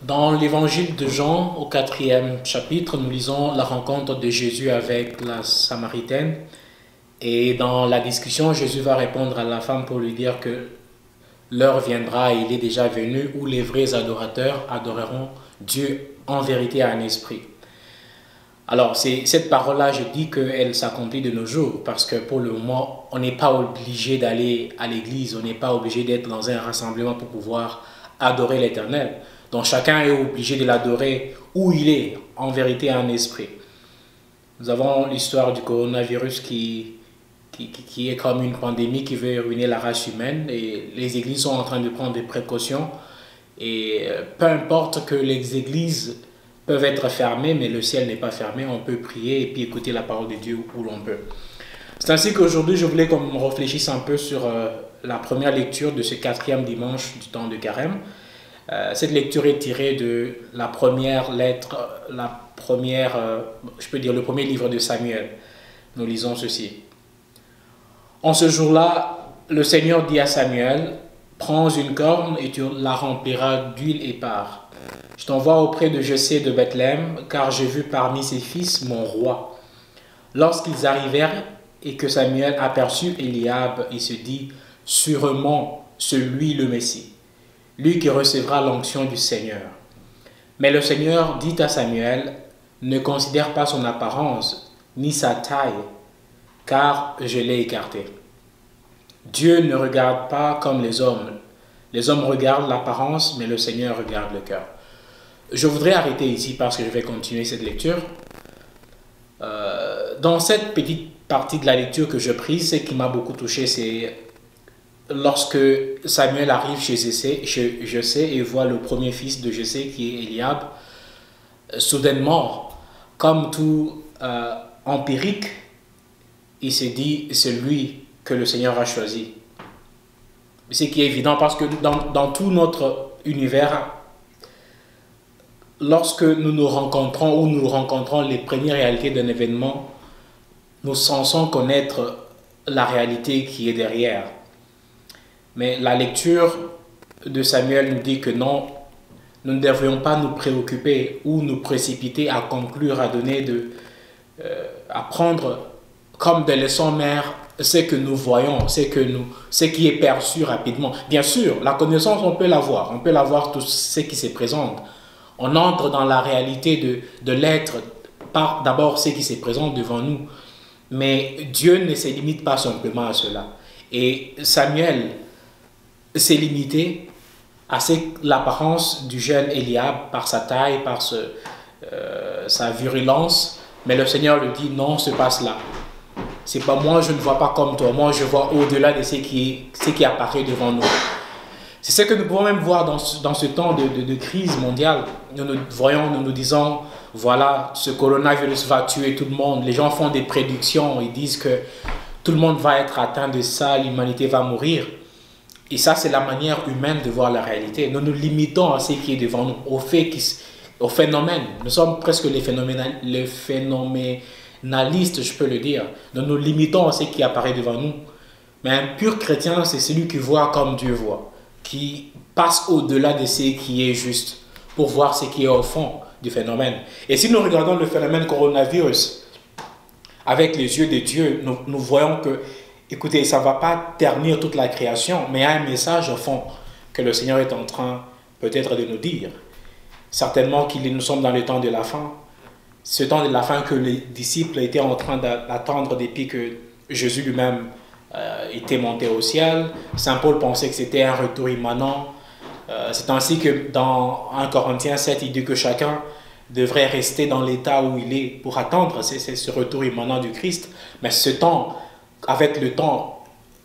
Dans l'évangile de Jean, au quatrième chapitre, nous lisons la rencontre de Jésus avec la Samaritaine. Et dans la discussion, Jésus va répondre à la femme pour lui dire que l'heure viendra et il est déjà venu où les vrais adorateurs adoreront Dieu en vérité et en esprit. Alors, cette parole-là, je dis qu'elle s'accomplit de nos jours parce que pour le moment, on n'est pas obligé d'aller à l'église, on n'est pas obligé d'être dans un rassemblement pour pouvoir adorer l'Éternel. Donc, chacun est obligé de l'adorer où il est, en vérité et en esprit. Nous avons l'histoire du coronavirus qui est comme une pandémie qui veut ruiner la race humaine et les églises sont en train de prendre des précautions. Et peu importe que les églises peuvent être fermées, mais le ciel n'est pas fermé, on peut prier et puis écouter la parole de Dieu où l'on peut. C'est ainsi qu'aujourd'hui, je voulais qu'on réfléchisse un peu sur la première lecture de ce quatrième dimanche du temps de Carême. Cette lecture est tirée de la première lettre, je peux dire le premier livre de Samuel. Nous lisons ceci. En ce jour-là, le Seigneur dit à Samuel, prends une corne et tu la rempliras d'huile et pars. Je t'envoie auprès de Jessé de Bethléem, car j'ai vu parmi ses fils mon roi. Lorsqu'ils arrivèrent et que Samuel aperçut Eliab, il se dit, sûrement celui le Messie, lui qui recevra l'onction du Seigneur. Mais le Seigneur dit à Samuel, ne considère pas son apparence, ni sa taille, car je l'ai écarté. Dieu ne regarde pas comme les hommes. Les hommes regardent l'apparence, mais le Seigneur regarde le cœur. Je voudrais arrêter ici parce que je vais continuer cette lecture. Dans cette petite partie de la lecture que je prise, ce qui m'a beaucoup touché, c'est lorsque Samuel arrive chez Jessé et voit le premier fils de Jessé qui est Eliab, soudainement, comme tout empirique, il se dit, c'est lui que le Seigneur a choisi. Ce qui est évident parce que dans tout notre univers, lorsque nous nous rencontrons ou nous rencontrons les premières réalités d'un événement, nous censons connaître la réalité qui est derrière. Mais la lecture de Samuel nous dit que non, nous ne devrions pas nous préoccuper ou nous précipiter à conclure, à prendre comme des leçons mères ce que nous voyons, ce qui est perçu rapidement. Bien sûr, la connaissance, on peut l'avoir tout ce qui se présente. On entre dans la réalité de l'être par d'abord ce qui se présente devant nous. Mais Dieu ne se limite pas simplement à cela. Et Samuel s'est limité à l'apparence du jeune Eliab par sa taille, par sa virulence. Mais le Seigneur lui dit, non, ce passe là. C'est pas moi, je ne vois pas comme toi. Moi, je vois au-delà de ce qui apparaît devant nous. C'est ce que nous pouvons même voir dans ce temps de crise mondiale. Nous nous disons, voilà, ce coronavirus va tuer tout le monde. Les gens font des prédictions, ils disent que tout le monde va être atteint de ça, l'humanité va mourir. Et ça, c'est la manière humaine de voir la réalité. Nous nous limitons à ce qui est devant nous, au phénomène. Nous sommes presque les phénoménalistes, je peux le dire. Nous nous limitons à ce qui apparaît devant nous. Mais un pur chrétien, c'est celui qui voit comme Dieu voit, qui passe au-delà de ce qui est juste pour voir ce qui est au fond du phénomène. Et si nous regardons le phénomène coronavirus avec les yeux de Dieu, nous voyons que, écoutez, ça ne va pas ternir toute la création, mais il y a un message au fond que le Seigneur est en train peut-être de nous dire. Certainement nous sommes dans le temps de la fin. Ce temps de la fin que les disciples étaient en train d'attendre depuis que Jésus lui-même était monté au ciel. Saint Paul pensait que c'était un retour immanent. C'est ainsi que dans 1 Corinthiens 7, il dit que chacun devrait rester dans l'état où il est pour attendre ce retour immanent du Christ. Mais ce temps, avec le temps,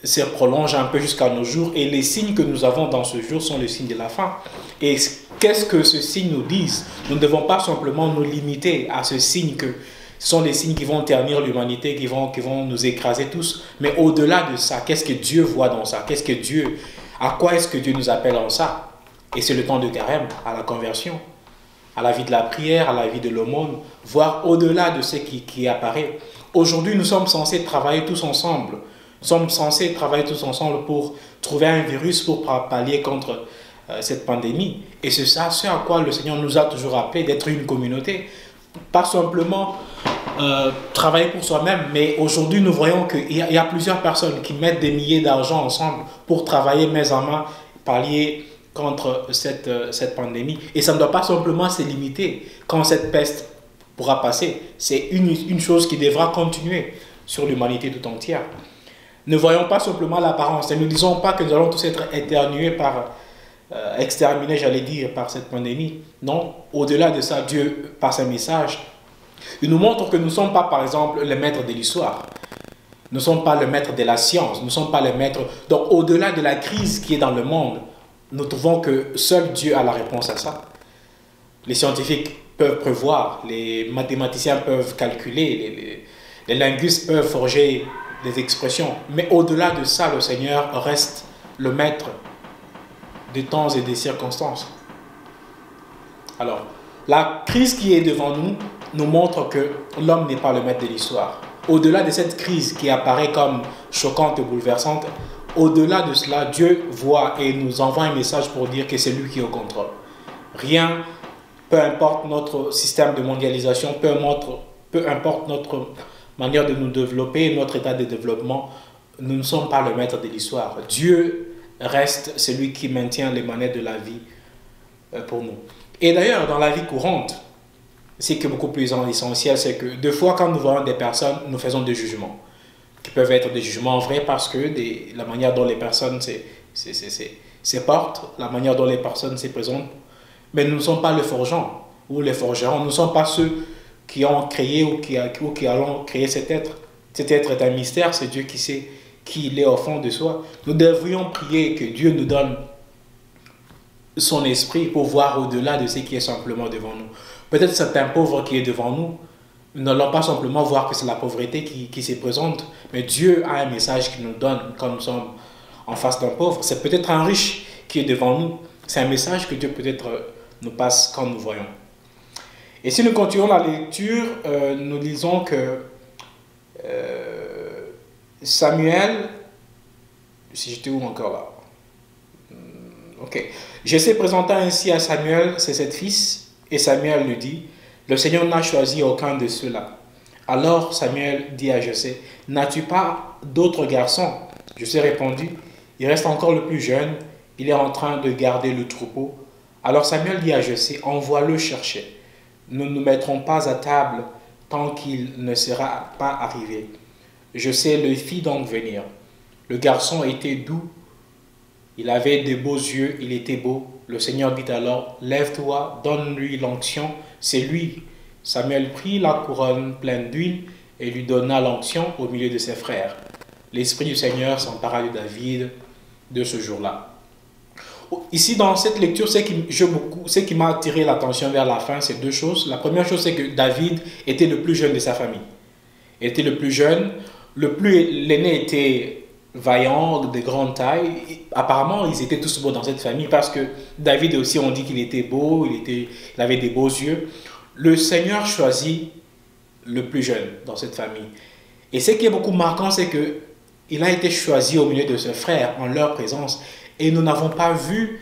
se prolonge un peu jusqu'à nos jours et les signes que nous avons dans ce jour sont les signes de la fin. Et qu'est-ce que ce signe nous dit? Nous ne devons pas simplement nous limiter à ce signe que ce sont les signes qui vont ternir l'humanité, qui vont nous écraser tous. Mais au-delà de ça, qu'est-ce que Dieu voit dans ça? À quoi est-ce que Dieu nous appelle en ça? Et c'est le temps de carême, à la conversion, à la vie de la prière, à la vie de l'aumône, voir au-delà de ce qui apparaît. Aujourd'hui, nous sommes censés travailler tous ensemble. Nous sommes censés travailler tous ensemble pour trouver un virus pour pallier contre cette pandémie. Et c'est ça, ce à quoi le Seigneur nous a toujours appelé, d'être une communauté. Pas simplement travailler pour soi-même, mais aujourd'hui nous voyons qu'il y a plusieurs personnes qui mettent des milliers d'argent ensemble pour travailler main en main, pallier contre cette pandémie. Et ça ne doit pas simplement se limiter quand cette peste pourra passer. C'est une chose qui devra continuer sur l'humanité tout entière. Ne voyons pas simplement l'apparence et ne disons pas que nous allons tous être éternués exterminés, j'allais dire, par cette pandémie. Non, au-delà de ça, Dieu, par ses messages, il nous montre que nous ne sommes pas, par exemple, les maîtres de l'histoire. Nous ne sommes pas le maître de la science. Nous ne sommes pas les maîtres. Donc, au-delà de la crise qui est dans le monde, nous trouvons que seul Dieu a la réponse à ça. Les scientifiques peuvent prévoir, les mathématiciens peuvent calculer, les linguistes peuvent forger des expressions. Mais au-delà de ça, le Seigneur reste le maître des temps et des circonstances. Alors, la crise qui est devant nous nous montre que l'homme n'est pas le maître de l'histoire. Au-delà de cette crise qui apparaît comme choquante et bouleversante, au-delà de cela, Dieu voit et nous envoie un message pour dire que c'est lui qui est au contrôle. Rien, peu importe notre système de mondialisation, peu importe notre manière de nous développer, notre état de développement, nous ne sommes pas le maître de l'histoire. Dieu reste celui qui maintient les manettes de la vie pour nous. Et d'ailleurs, dans la vie courante, ce qui est beaucoup plus essentiel, c'est que deux fois, quand nous voyons des personnes, nous faisons des jugements, qui peuvent être des jugements vrais parce que la manière dont les personnes se portent, la manière dont les personnes se présentent, mais nous ne sommes pas le forgeant ou les forgerons, nous ne sommes pas ceux qui ont créé ou qui allons créer cet être. Cet être est un mystère, c'est Dieu qui sait qui il est au fond de soi. Nous devrions prier que Dieu nous donne son esprit pour voir au-delà de ce qui est simplement devant nous. Peut-être c'est un pauvre qui est devant nous, nous n'allons pas simplement voir que c'est la pauvreté qui se présente, mais Dieu a un message qu'il nous donne quand nous sommes en face d'un pauvre. C'est peut-être un riche qui est devant nous, c'est un message que Dieu peut-être nous passe quand nous voyons. Et si nous continuons la lecture, nous lisons que Samuel, si j'étais où encore là? Ok. Jessé présenta ainsi à Samuel ses 7 fils, et Samuel lui dit, le Seigneur n'a choisi aucun de ceux-là. Alors Samuel dit à Jessé, n'as-tu pas d'autres garçons? Jessé répondit, il reste encore le plus jeune, il est en train de garder le troupeau. Alors Samuel dit à Jessé, envoie-le chercher. Nous ne nous mettrons pas à table tant qu'il ne sera pas arrivé. Jessé le fit donc venir. Le garçon était doux, il avait de beaux yeux, il était beau. Le Seigneur dit alors, lève-toi, donne-lui l'onction, c'est lui. Samuel prit la couronne pleine d'huile et lui donna l'onction au milieu de ses frères. L'Esprit du Seigneur s'empara de David de ce jour-là. Ici, dans cette lecture, ce qui m'a attiré l'attention vers la fin, c'est 2 choses. La première chose, c'est que David était le plus jeune de sa famille. Il était le plus jeune, l'aîné était vaillant, de grande taille. Apparemment, ils étaient tous beaux dans cette famille parce que David aussi, on dit qu'il était beau, il avait des beaux yeux. Le Seigneur choisit le plus jeune dans cette famille. Et ce qui est beaucoup marquant, c'est qu'il a été choisi au milieu de ses frères en leur présence. Et nous n'avons pas vu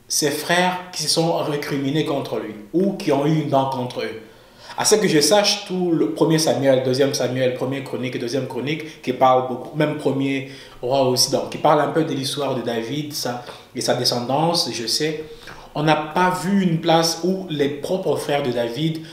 ses frères qui se sont récriminés contre lui ou qui ont eu une dent contre eux. À ce que je sache, tout le 1er Samuel, 2e Samuel, 1er Chronique et 2e Chronique, qui parle beaucoup, même 1er Roi aussi, donc, qui parle un peu de l'histoire de David et sa descendance, je sais, on n'a pas vu une place où les propres frères de David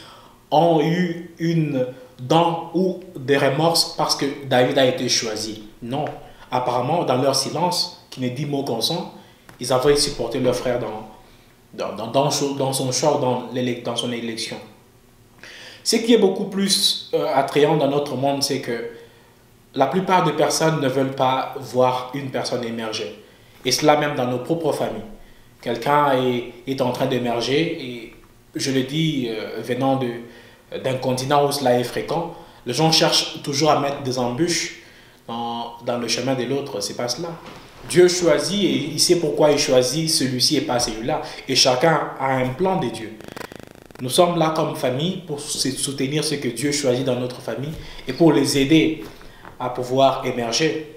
ont eu une dent ou des remords parce que David a été choisi. Non, apparemment, dans leur silence, qui ne dit mot consent, ils avaient supporté leur frère dans son choix ou dans son élection. Ce qui est beaucoup plus attrayant dans notre monde, c'est que la plupart des personnes ne veulent pas voir une personne émerger. Et cela même dans nos propres familles. Quelqu'un est en train d'émerger, et je le dis venant d'un continent où cela est fréquent, les gens cherchent toujours à mettre des embûches dans le chemin de l'autre. C'est pas cela. Dieu choisit et il sait pourquoi il choisit celui-ci et pas celui-là. Et chacun a un plan de Dieu. Nous sommes là comme famille pour soutenir ce que Dieu choisit dans notre famille et pour les aider à pouvoir émerger.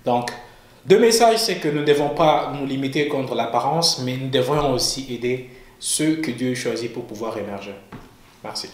Donc, Deux messages, c'est que nous ne devons pas nous limiter contre l'apparence, mais nous devons aussi aider ceux que Dieu choisit pour pouvoir émerger. Merci.